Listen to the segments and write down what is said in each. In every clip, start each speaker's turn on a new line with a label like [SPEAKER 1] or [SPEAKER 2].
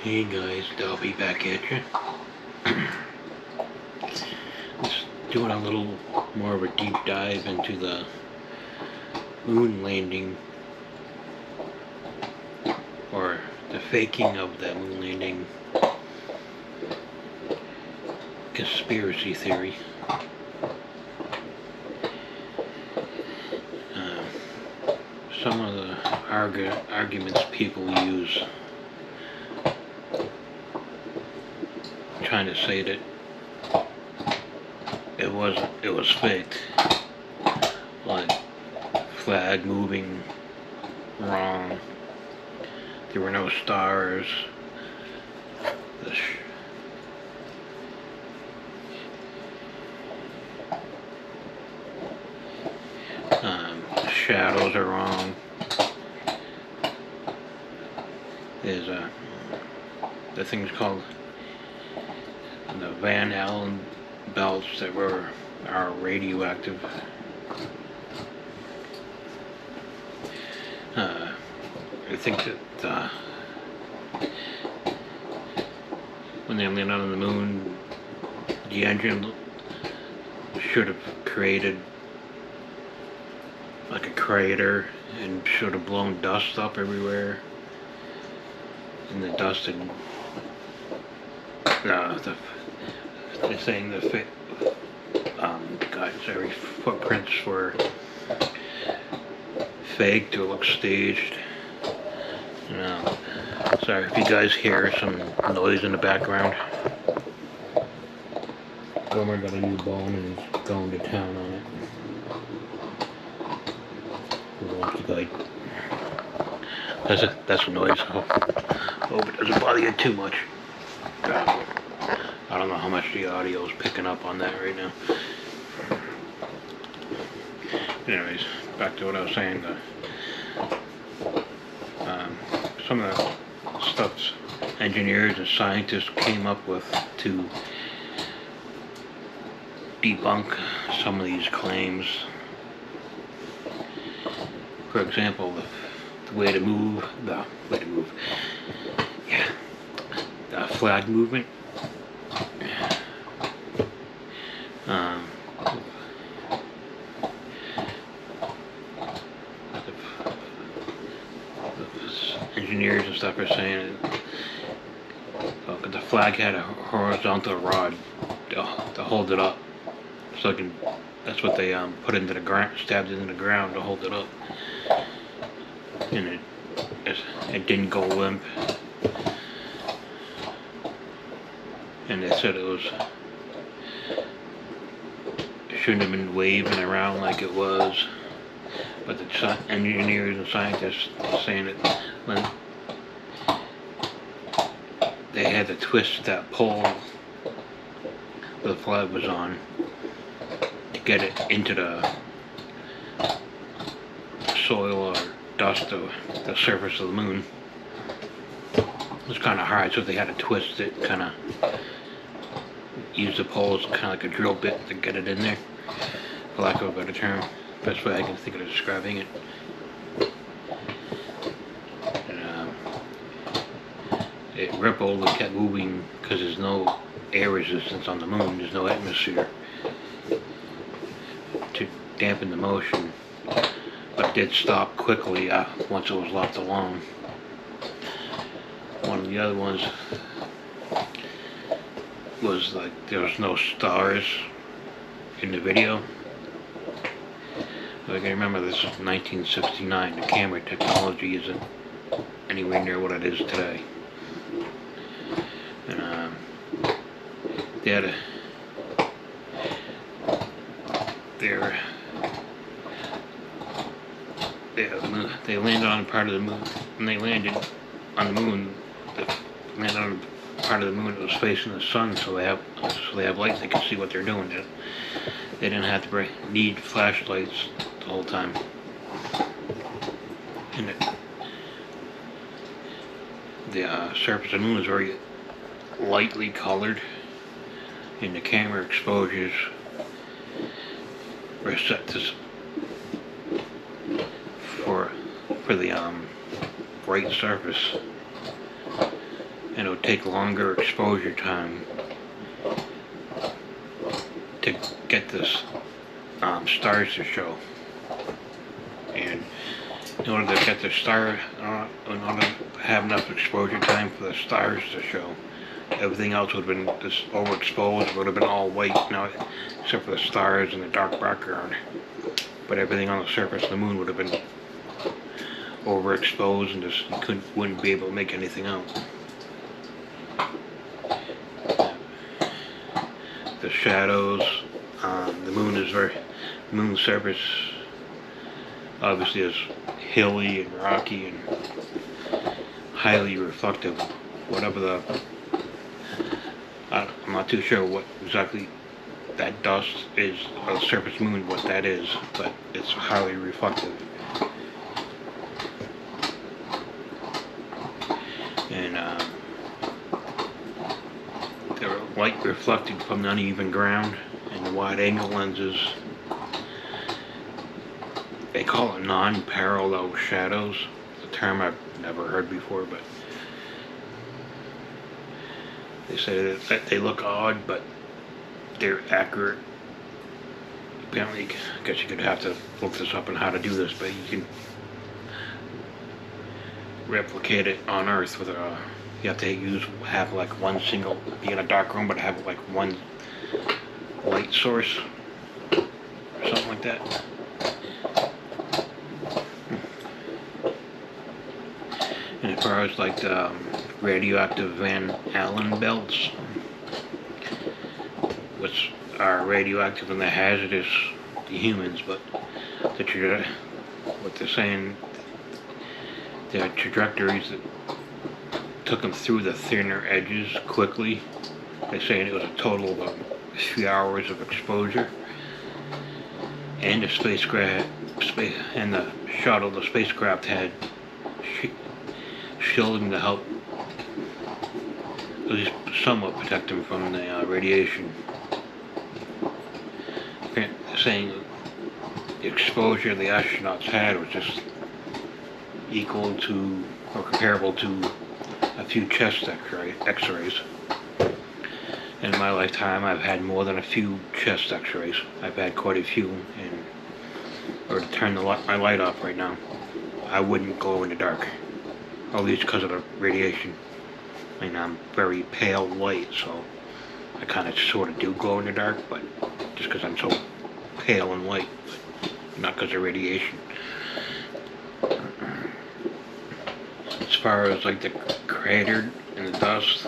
[SPEAKER 1] Hey guys, Delby back at you. Just doing a little more of a deep dive into the moon landing, or the faking of the moon landing conspiracy theory. Some of the arguments people use trying to say that it was faked, like flag moving wrong, there were no stars, the shadows are wrong. There's the thing's called the Van Allen belts that are radioactive. I think that when they landed on the moon, the engine should have created like a crater and should have blown dust up everywhere, and the dust and they're saying the footprints were faked to look staged. Sorry if you guys hear some noise in the background. Gomer got a new bone and is going to town on it. That's a noise. I hope it doesn't bother you too much. I don't know how much the audio is picking up on that right now. Anyways, back to what I was saying. Some of the stuff engineers and scientists came up with to debunk some of these claims. For example, the flag movement. Engineers and stuff are saying the flag had a horizontal rod to hold it up, so that's what they put into the ground, stabbed it into the ground to hold it up, and it didn't go limp. And they said it shouldn't have been waving around like it was, but the engineers and scientists are saying that when they had to twist that pole the flag was on to get it into the soil or dust of the surface of the moon. It was kind of hard, so they had to twist it, kind of use the pole as kind of like a drill bit to get it in there, for lack of a better term. Best way I can think of describing it. And, it rippled and kept moving because there's no air resistance on the moon. There's no atmosphere to dampen the motion, but it did stop quickly once it was left alone. One of the other ones was like there was no stars in the video. Like I remember this was 1969. The camera technology isn't anywhere near what it is today. And they had they landed on part of the moon. When they landed on the moon, they landed on part of the moon that was facing the sun, so they have light. They can see what they're doing. They didn't have to need flashlights the whole time. And the surface of the moon is very lightly colored, and the camera exposures were set to for the bright surface, and it would take longer exposure time to get this stars to show. And in order to get the star, in order to have enough exposure time for the stars to show, everything else would have been just overexposed. It would have been all white now, except for the stars and the dark background. But everything on the surface of the moon would have been overexposed, and just you wouldn't be able to make anything out. The shadows, the moon's surface obviously is hilly and rocky and highly reflective. Whatever I'm not too sure what exactly that dust is on the surface of the moon, what that is, but it's highly reflective. And they're light reflected from the uneven ground, and the wide angle lenses, they call it non-parallel shadows. It's a term I've never heard before, but they say that they look odd, but they're accurate. Apparently, I guess you could have to look this up on how to do this, but you can replicate it on Earth with a. You have to have like one single, be in a dark room, but have like one light source, or something like that. And as far as like the radioactive Van Allen belts, which are radioactive and they're hazardous to humans, but what they're saying, their trajectories that took them through the thinner edges quickly. They're saying it was a total of a few hours of exposure, and the spacecraft and the shuttle, the spacecraft had shielding to help at least somewhat protect them from the radiation. They're saying the exposure the astronauts had was just equal to or comparable to a few chest x-rays. In my lifetime, I've had more than a few chest x-rays. I've had quite a few, and or to turn my light off right now, I wouldn't go in the dark, at least because of the radiation. I mean, I'm very pale white, so I kind of sort of do glow in the dark, but just because I'm so pale and white, but not because of radiation. As far as like the crater and the dust,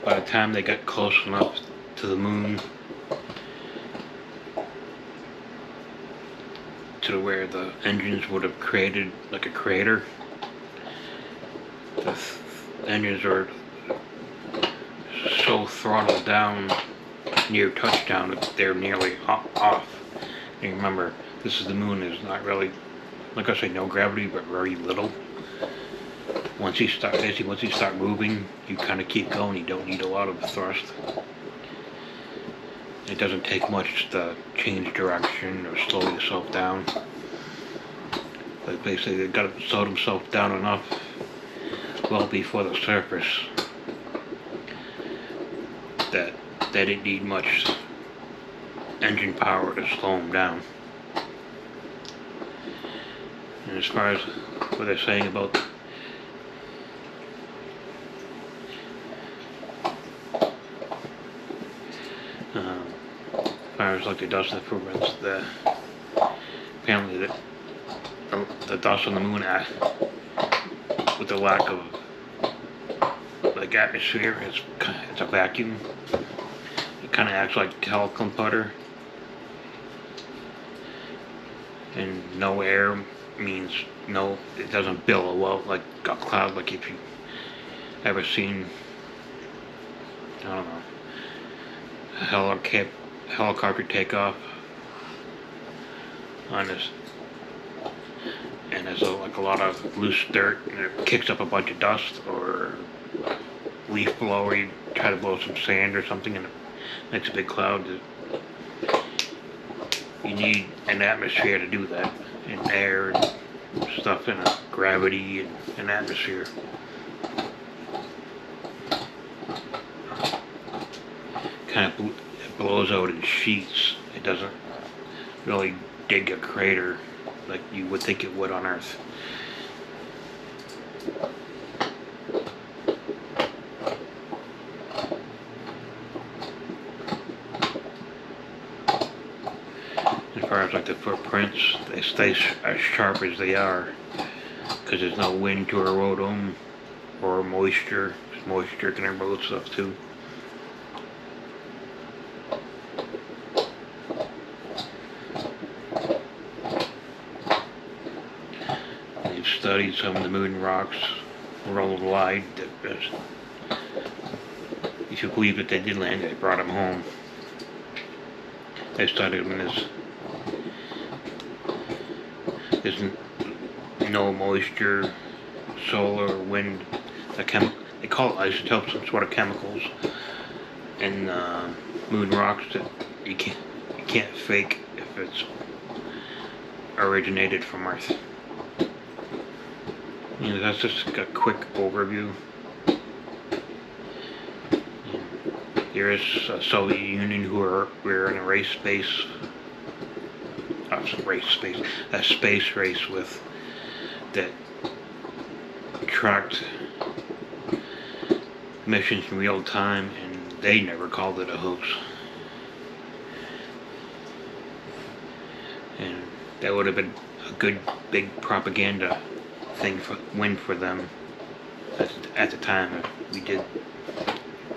[SPEAKER 1] by the time they got close enough to the moon to where the engines would have created like a crater, the engines are so throttled down near touchdown that they're nearly off. And remember, this is the moon. Is not really, like I say, no gravity, but very little. Once you start moving, you kind of keep going. You don't need a lot of thrust. It doesn't take much to change direction or slow yourself down. But basically, they got to slow themselves down enough well before the surface that they didn't need much engine power to slow them down. And as far as what they're saying about as far as like the dust improvements, apparently the dust on the moon with the lack of like atmosphere, it's a vacuum. It kind of acts like talcum powder, and no air means no. It doesn't billow out like a cloud. Like if you ever seen, I don't know, a helicopter take off on this, and there's like a lot of loose dirt, and it kicks up a bunch of dust, or leaf blower, you try to blow some sand or something, and it makes a big cloud. You need an atmosphere to do that, and air and stuff in a gravity and atmosphere. Kind of it blows out in sheets. It doesn't really dig a crater like you would think it would on Earth. As far as like the footprints, they stay as sharp as they are because there's no wind to erode them or moisture. Moisture can erode stuff too. They've studied some of the moon rocks worldwide. If you believe that they did land, they brought them home. They studied them in there's no moisture, solar, wind. They call it isotopes, some sort of chemicals, and moon rocks that you can't fake if it's originated from Earth. You know, that's just a quick overview. There is a Soviet Union who we're in a space race with that tracked missions in real time, and they never called it a hoax. And that would have been a good big propaganda win for them at the time if we did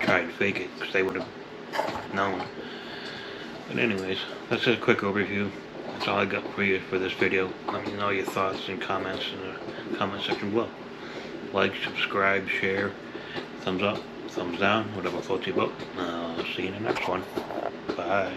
[SPEAKER 1] try and fake it, because they would have known. But anyways, that's a quick overview. That's all I got for you for this video. Let me know your thoughts and comments in the comment section below. Like, subscribe, share, thumbs up, thumbs down, whatever floats your boat. I'll see you in the next one. Bye.